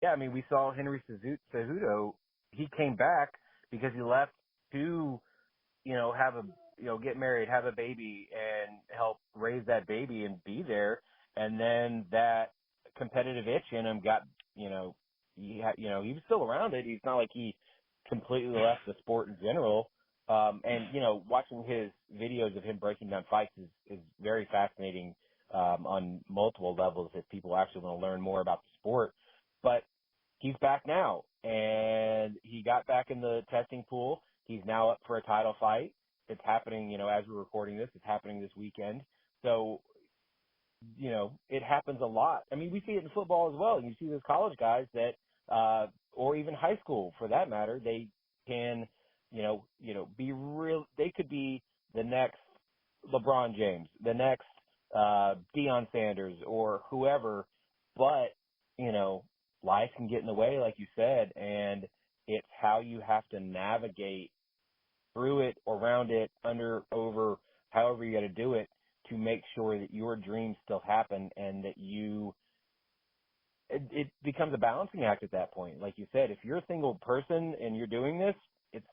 Yeah, I mean, we saw Henry Cejudo. He came back because he left to, have a, get married, have a baby, and help raise that baby and be there. And then that competitive itch in him got, he was still around it. He's not like he completely left the sport in general. And, watching his videos of him breaking down fights is very fascinating, on multiple levels if people actually want to learn more about the sport. But he's back now, and he got back in the testing pool. He's now up for a title fight. It's happening, as we're recording this. It's happening this weekend. So, it happens a lot. I mean, we see it in football as well. You see those college guys that, or even high school for that matter, they can, be real. They could be the next LeBron James, the next Deion Sanders, or whoever. But life can get in the way, like you said, and it's how you have to navigate through it, around it, under, over, however you got to do it to make sure that your dreams still happen and that it becomes a balancing act at that point. Like you said, if you're a single person and you're doing this, it's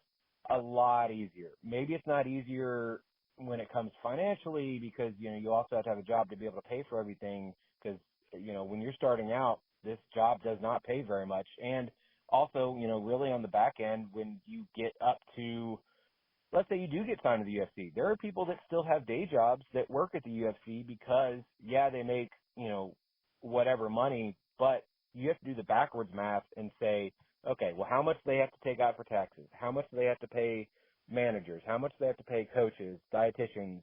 a lot easier. Maybe it's not easier when it comes financially because, you also have to have a job to be able to pay for everything because, when you're starting out, this job does not pay very much. And also, really on the back end, when you get up to, let's say you do get signed to the UFC, there are people that still have day jobs that work at the UFC because, they make, whatever money, but you have to do the backwards math and say, okay, well, how much do they have to take out for taxes? How much do they have to pay managers? How much do they have to pay coaches, dietitians?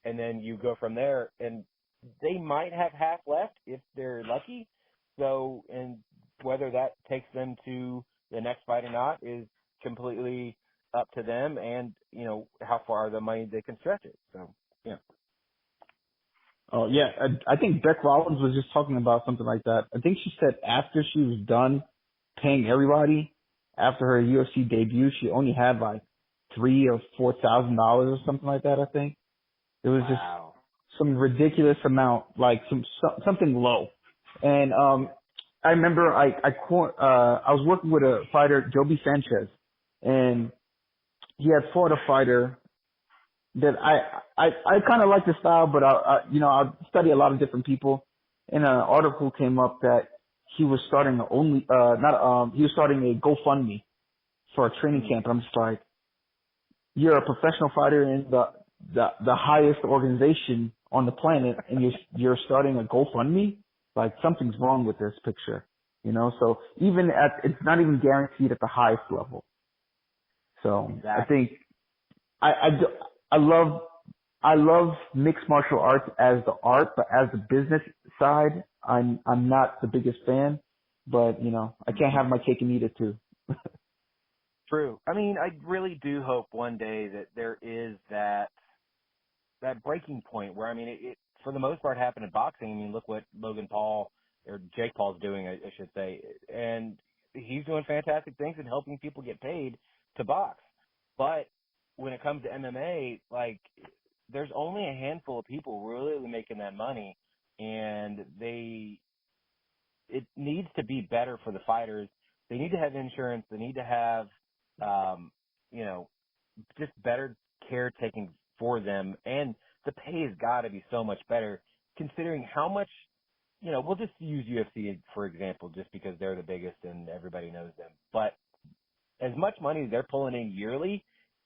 And then you go from there, and they might have half left if they're lucky. So, and whether that takes them to the next fight or not is completely up to them and, how far the money they can stretch it. So, yeah. Oh, yeah. I think Beck Rollins was just talking about something like that. I think she said after she was done paying everybody, after her UFC debut, she only had like $3,000 or $4,000 or something like that, I think. It was just some ridiculous amount, like something low. And I remember I was working with a fighter, Joby Sanchez, and he had fought a fighter that I kind of like the style, but I study a lot of different people. And an article came up that he was starting he was starting a GoFundMe for a training camp. And I'm just like, you're a professional fighter in the highest organization on the planet, and you're starting a GoFundMe? Like, something's wrong with this picture, So even it's not even guaranteed at the highest level. So exactly. I think I love mixed martial arts as the art, but as the business side, I'm not the biggest fan. But I can't have my cake and eat it too. True. I mean, I really do hope one day that there is that breaking point where, I mean, it for the most part happened in boxing. I mean, look what Logan Paul or Jake Paul's doing, I should say, and he's doing fantastic things and helping people get paid to box. But when it comes to MMA, like, there's only a handful of people really making that money, and it needs to be better for the fighters. They need to have insurance. They need to have, just better care taken for them. And the pay has got to be so much better considering how much, we'll just use UFC for example, just because they're the biggest and everybody knows them. But as much money as they're pulling in yearly,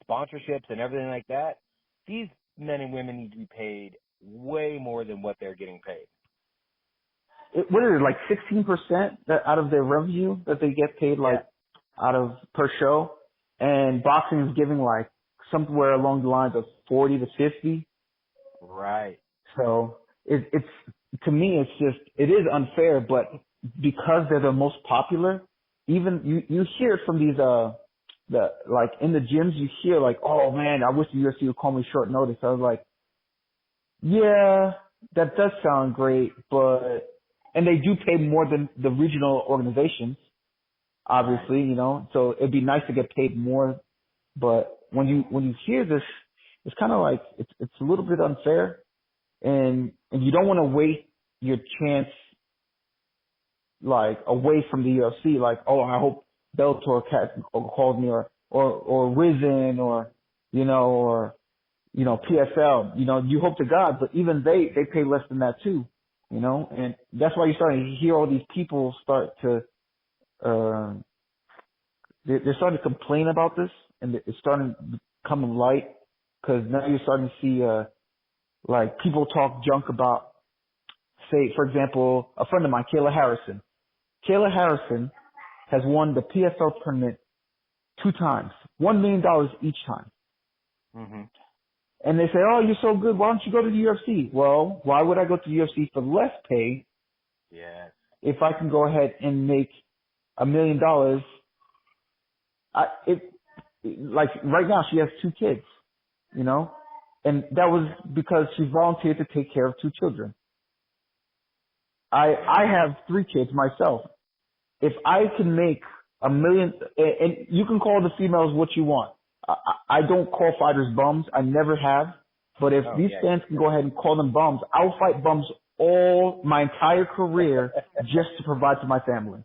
sponsorships and everything like that, these men and women need to be paid way more than what they're getting paid. What is it, like 16% out of their revenue that they get paid, out of per show? And boxing is giving like somewhere along the lines of 40 to 50. Right. So it's to me, it is unfair, but because they're the most popular, even you hear it from these, like in the gyms, you hear like, oh man, I wish the UFC would call me short notice. I was like, yeah, that does sound great, and they do pay more than the regional organizations, obviously, so it'd be nice to get paid more. But when you hear this, it's kind of like, it's a little bit unfair, and you don't want to wait your chance, like away from the UFC. Like, oh, I hope Bellator calls me, or Risen, or PSL. You hope to God, but even they pay less than that too. And that's why you're starting to hear all these people start to they're starting to complain about this, and it's starting to come to light, because now you're starting to see like people talk junk about, say, for example, a friend of mine, Kayla Harrison. Kayla Harrison has won the PFL tournament 2 times, $1 million each time. Mm-hmm. And they say, oh, you're so good, why don't you go to the UFC? Well, why would I go to the UFC for less pay if I can go ahead and make $1 million? Like right now she has 2 kids, and that was because she volunteered to take care of 2 children. I have 3 kids myself. If I can make $1 million, and you can call the females what you want. I don't call fighters bums. I never have. But if these fans can go ahead and call them bums, I'll fight bums all my entire career just to provide for my family.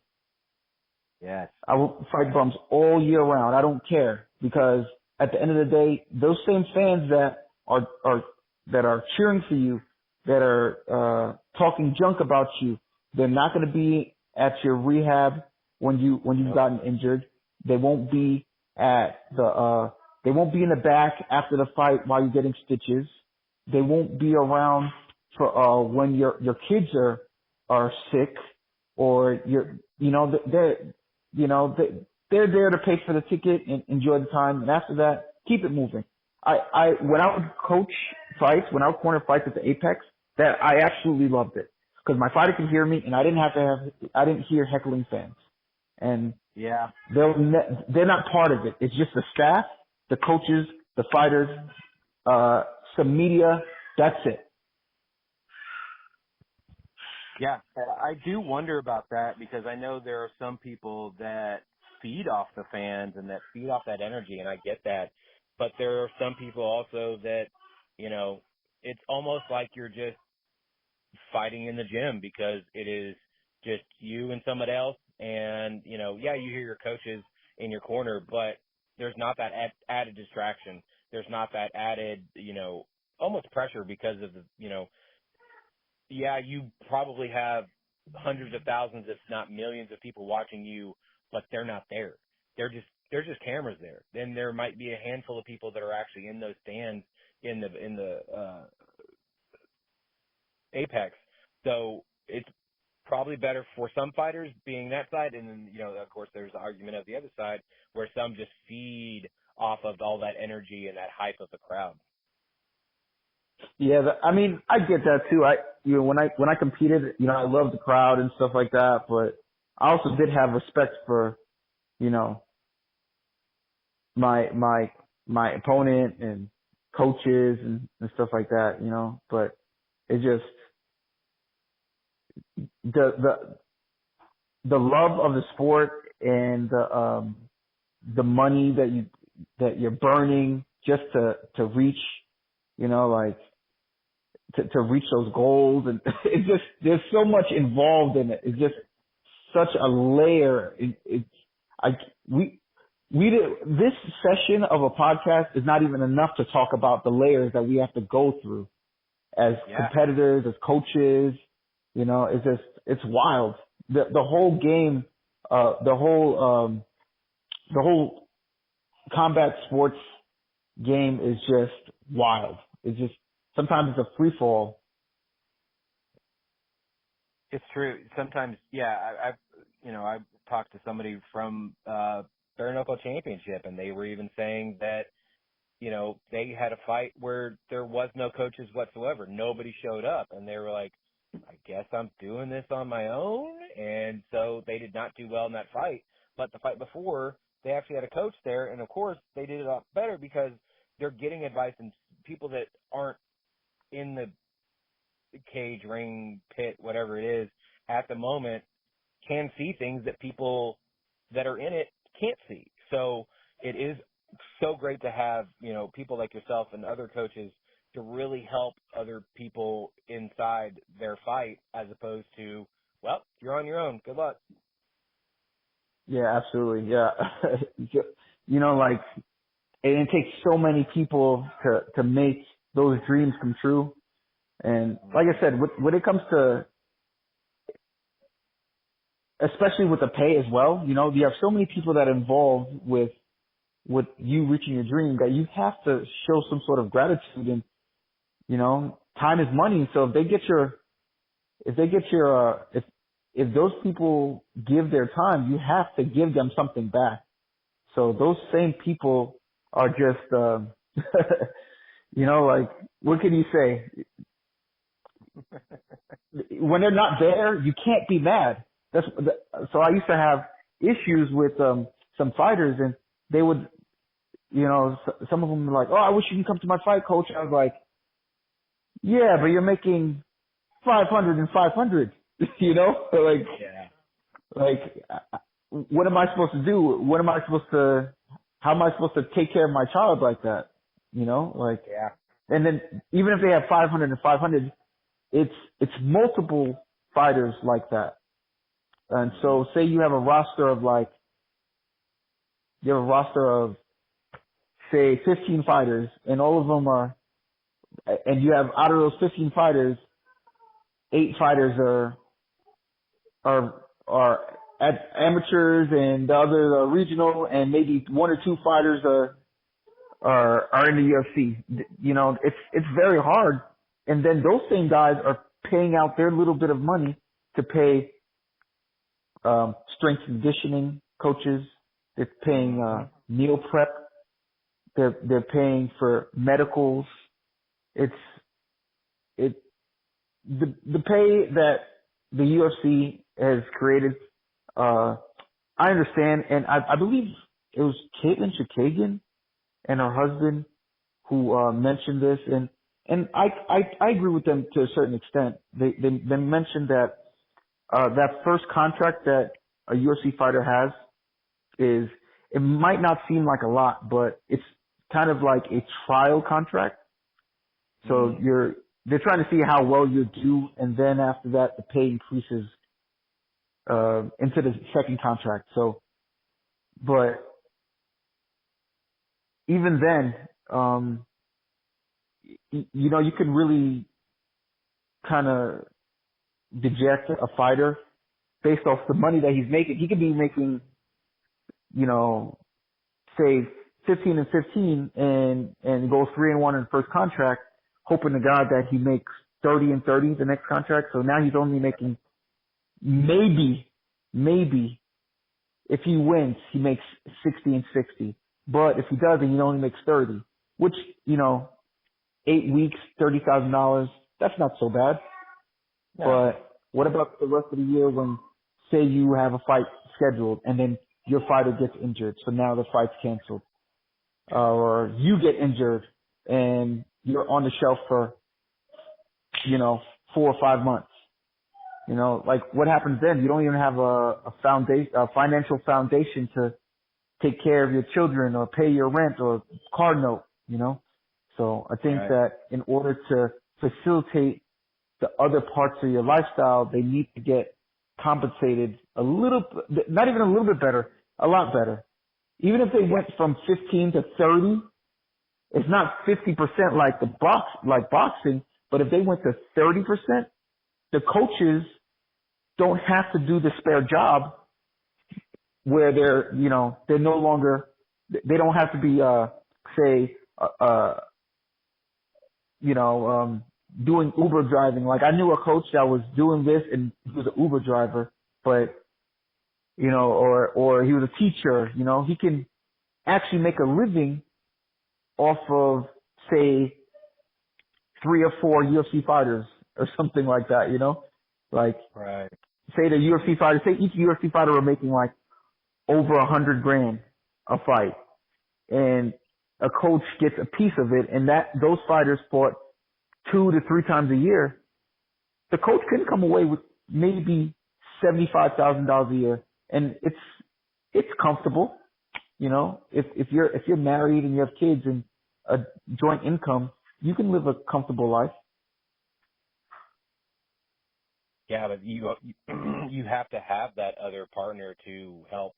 Yes. I will fight bums all year round. I don't care, because at the end of the day, those same fans that are cheering for you, that are talking junk about you, they're not going to be at your rehab when you've gotten injured. They won't be they won't be in the back after the fight while you're getting stitches. They won't be around for when your kids are sick, or they're there to pay for the ticket and enjoy the time. And after that, keep it moving. When I would coach fights, when I would corner fights at the Apex, that I absolutely loved it, because my fighter could hear me, and I didn't hear heckling fans. And they're not part of it. It's just the staff, the coaches, the fighters, some media. That's it. Yeah, I do wonder about that, because I know there are some people that feed off the fans and that feed off that energy, and I get that. But there are some people also that, it's almost like you're just fighting in the gym, because it is just you and somebody else. And, you hear your coaches in your corner, but there's not that added distraction. There's not that added, almost pressure, because of the, you probably have hundreds of thousands, if not millions of people watching you, but they're not there. There's just cameras there. Then there might be a handful of people that are actually in those stands in the Apex. So it's probably better for some fighters being that side. And then, of course, there's the argument of the other side where some just feed off of all that energy and that hype of the crowd. Yeah, I get that too. When I competed, I loved the crowd and stuff like that, but I also did have respect for, my opponent and coaches and stuff like that, but it just, the love of the sport and the money that you're burning just to reach, to reach those goals, and it's just, there's so much involved in it. It's just such a layer. This session of a podcast is not even enough to talk about the layers that we have to go through as competitors, as coaches. It's wild. The whole game, the whole combat sports game is just wild. It's just, sometimes it's a free fall. It's true. Sometimes, I've talked to somebody from Bare Knuckle Championship, and they were even saying that, they had a fight where there was no coaches whatsoever. Nobody showed up, and they were like, I guess I'm doing this on my own. And so they did not do well in that fight. But the fight before, they actually had a coach there, and of course they did it a lot better, because they're getting advice, and people that aren't in the cage, ring, pit, whatever it is, at the moment can see things that people that are in it can't see. So it is so great to have, people like yourself and other coaches to really help other people inside their fight, as opposed to well, you're on your own. Good luck. Yeah, absolutely. Yeah. You know, like, and it takes so many people to make those dreams come true. And like I said, when it comes to, especially with the pay as well, you know, you have so many people that are involved with you reaching your dream that you have to show some sort of gratitude. And, you know, time is money. So if those people give their time, you have to give them something back. So those same people are just, you know, like, what can you say? When they're not there, you can't be mad. So I used to have issues with, some fighters, and they would, you know, some of them were like, oh, I wish you could come to my fight, coach. I was like, yeah, but you're making 500 and 500, you know, Yeah. like, what am I supposed to do? How am I supposed to take care of my child like that? You know, like, Yeah. and then even if they have 500 and 500, it's multiple fighters like that. And so say you have a roster of say 15 fighters, and all of them and you have out of those 15 fighters, 8 fighters are at amateurs, and the others are regional, and maybe 1 or 2 fighters are in the UFC. You know, it's very hard. And then those same guys are paying out their little bit of money to pay strength and conditioning coaches. They're paying meal prep. They're paying for medicals. It's the pay that the UFC has created. I understand, and I believe it was Caitlin Chikagian and her husband who mentioned this, and I agree with them to a certain extent. They mentioned that that first contract that a UFC fighter has is, it might not seem like a lot, but it's kind of like a trial contract. So they're trying to see how well you do, and then after that the pay increases into the second contract. So, but even then, you know, you can really kind of deject a fighter based off the money that he's making. He could be making, you know, say 15 and 15 and go 3-1 in the first contract, hoping to God that he makes 30 and 30 the next contract. So now he's only making maybe if he wins, he makes 60 and 60. But if he doesn't, he only makes 30, which, you know, 8 weeks, $30,000, that's not so bad. No. But what about the rest of the year when, say you have a fight scheduled and then your fighter gets injured, so now the fight's canceled, or you get injured and you're on the shelf for, you know, 4 or 5 months. You know, like, what happens then? You don't even have a financial foundation to take care of your children or pay your rent or car note, you know? So I think that in order to facilitate the other parts of your lifestyle, they need to get compensated a little, not even a little bit better, a lot better. Even if they went from 15 to 30, it's not 50% like boxing, but if they went to 30%, the coaches don't have to do the spare job where they're, you know, they're no longer, they don't have to be, doing Uber driving. Like, I knew a coach that was doing this, and he was an Uber driver, but, you know, or he was a teacher, you know, he can actually make a living off of, say, 3 or 4 UFC fighters or something like that, you know? Like, say the UFC fighters, say each UFC fighter were making like over $100,000 a fight, and a coach gets a piece of it, and that those fighters fought 2 to 3 times a year. The coach can come away with maybe $75,000 a year, and it's comfortable, you know. If you're married and you have kids and a joint income, you can live a comfortable life. Yeah, but you you have to have that other partner to help